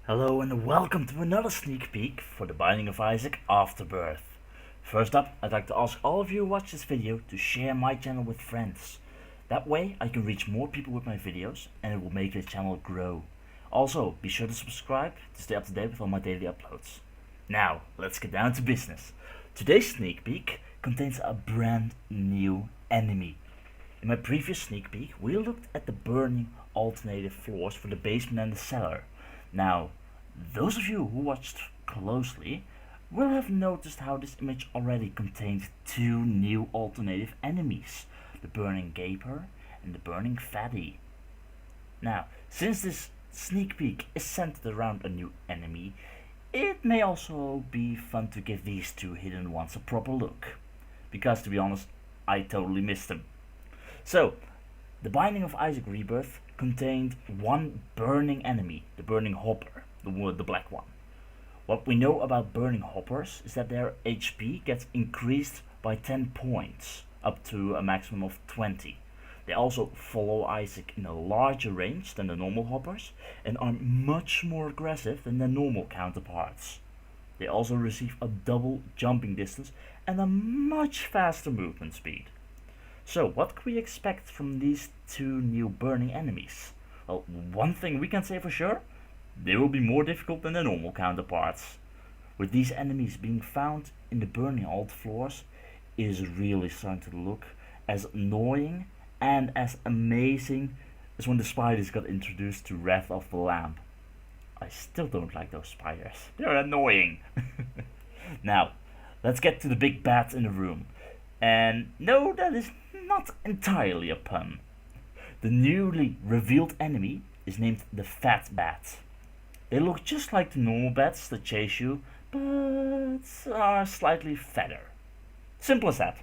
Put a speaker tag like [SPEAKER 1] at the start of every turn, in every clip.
[SPEAKER 1] Hello and welcome to another sneak peek for The Binding of Isaac Afterbirth. First up, I'd like to ask all of you who watch this video to share my channel with friends. That way I can reach more people with my videos and it will make the channel grow. Also, be sure to subscribe to stay up to date with all my daily uploads. Now, let's get down to business. Today's sneak peek contains a brand new enemy. In my previous sneak peek, we looked at the burning alternative floors for the basement and the cellar. Now, those of you who watched closely will have noticed how this image already contains two new alternative enemies, the burning gaper and the burning fatty. Now, since this sneak peek is centered around a new enemy, it may also be fun to give these two hidden ones a proper look, because to be honest, I totally missed them. So, the Binding of Isaac Rebirth contained one burning enemy, the burning hopper, the black one. What we know about burning hoppers is that their HP gets increased by 10 points, up to a maximum of 20. They also follow Isaac in a larger range than the normal hoppers and are much more aggressive than their normal counterparts. They also receive a double jumping distance and a much faster movement speed. So what can we expect from these two new burning enemies? Well, one thing we can say for sure, they will be more difficult than their normal counterparts. With these enemies being found in the burning alt floors, it is really starting to look as annoying and as amazing as when the spiders got introduced to Wrath of the Lamb. I still don't like those spiders, they're annoying. Now, let's get to the big bat in the room. And no, that is not entirely a pun. The newly revealed enemy is named the Fat Bat. They look just like the normal bats that chase you, but are slightly fatter. Simple as that.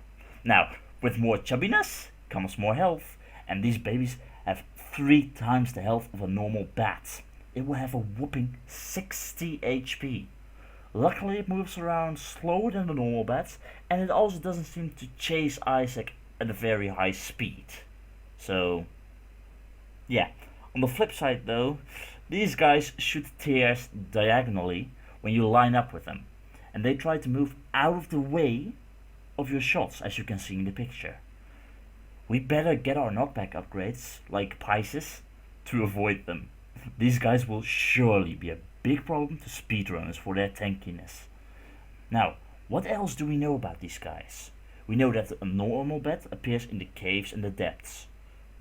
[SPEAKER 1] Now, with more chubbiness comes more health, and these babies have 3 times the health of a normal bat. It will have a whopping 60 HP. Luckily it moves around slower than the normal bats, and it also doesn't seem to chase Isaac at a very high speed. So, yeah. On the flip side though, these guys shoot tears diagonally when you line up with them, and they try to move out of the way of your shots, as you can see in the picture. We better get our knockback upgrades, like Pisces, to avoid them. These guys will surely be a big problem to speedrunners for their tankiness. Now, what else do we know about these guys? We know that a normal bat appears in the caves and the depths,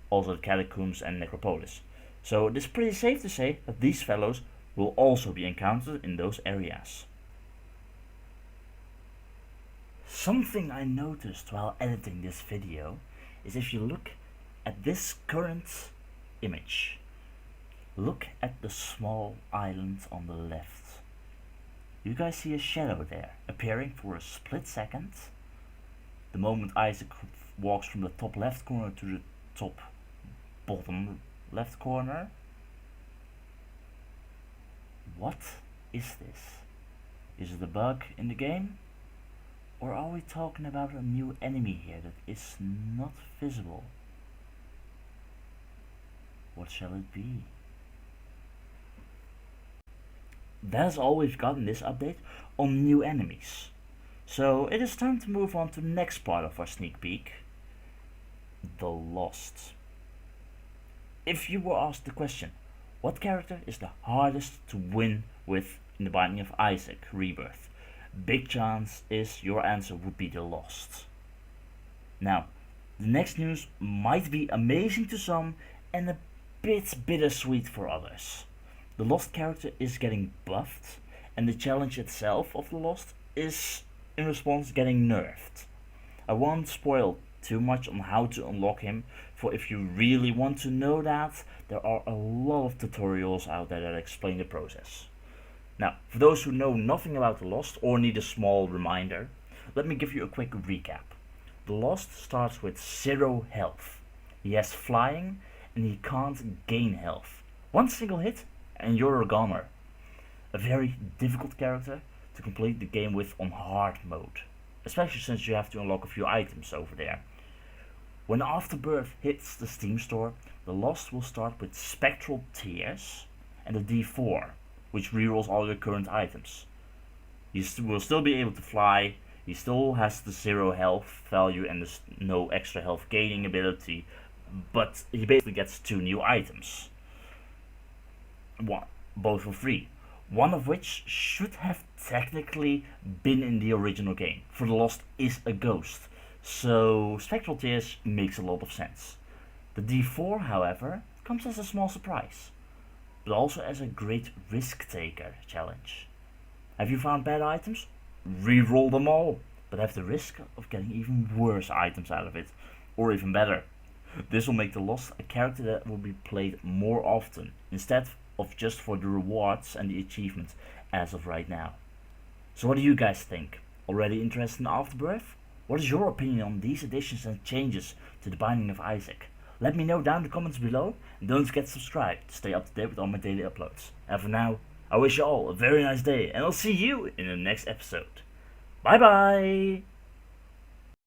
[SPEAKER 1] also the catacombs and necropolis. So it is pretty safe to say that these fellows will also be encountered in those areas. Something I noticed while editing this video is if you look at this current image, look at the small island on the left. You guys see a shadow there, appearing for a split second. The moment Isaac walks from the top left corner to the top bottom left corner. What is this? Is it a bug in the game? Or are we talking about a new enemy here that is not visible? What shall it be? That is all we've got in this update on new enemies. So it is time to move on to the next part of our sneak peek, the Lost. If you were asked the question, what character is the hardest to win with in the Binding of Isaac Rebirth? Big chance is your answer would be the Lost. Now, the next news might be amazing to some and a bit bittersweet for others. The Lost character is getting buffed, and the challenge itself of the Lost is, in response, getting nerfed. I won't spoil too much on how to unlock him, for if you really want to know that, there are a lot of tutorials out there that explain the process. Now, for those who know nothing about the Lost or need a small reminder, let me give you a quick recap. The Lost starts with 0 health. He has flying and he can't gain health. One single hit and you're a goner. A very difficult character to complete the game with on hard mode, especially since you have to unlock a few items over there. When Afterbirth hits the Steam store, the Lost will start with Spectral Tears and a D4. which rerolls all your current items. He will still be able to fly, he still has the 0 health value and the no extra health gaining ability, but he basically gets 2 new items. Both for free. One of which should have technically been in the original game, for the Lost is a ghost, so Spectral Tears makes a lot of sense. The D4, however, comes as a small surprise, but also as a great risk-taker challenge. Have you found bad items? Reroll them all, but have the risk of getting even worse items out of it, or even better. This will make the Lost a character that will be played more often, instead of just for the rewards and the achievements as of right now. So what do you guys think? Already interested in Afterbirth? What is your opinion on these additions and changes to the Binding of Isaac? Let me know down in the comments below, and don't forget to subscribe to stay up to date with all my daily uploads. And for now, I wish you all a very nice day, and I'll see you in the next episode. Bye bye!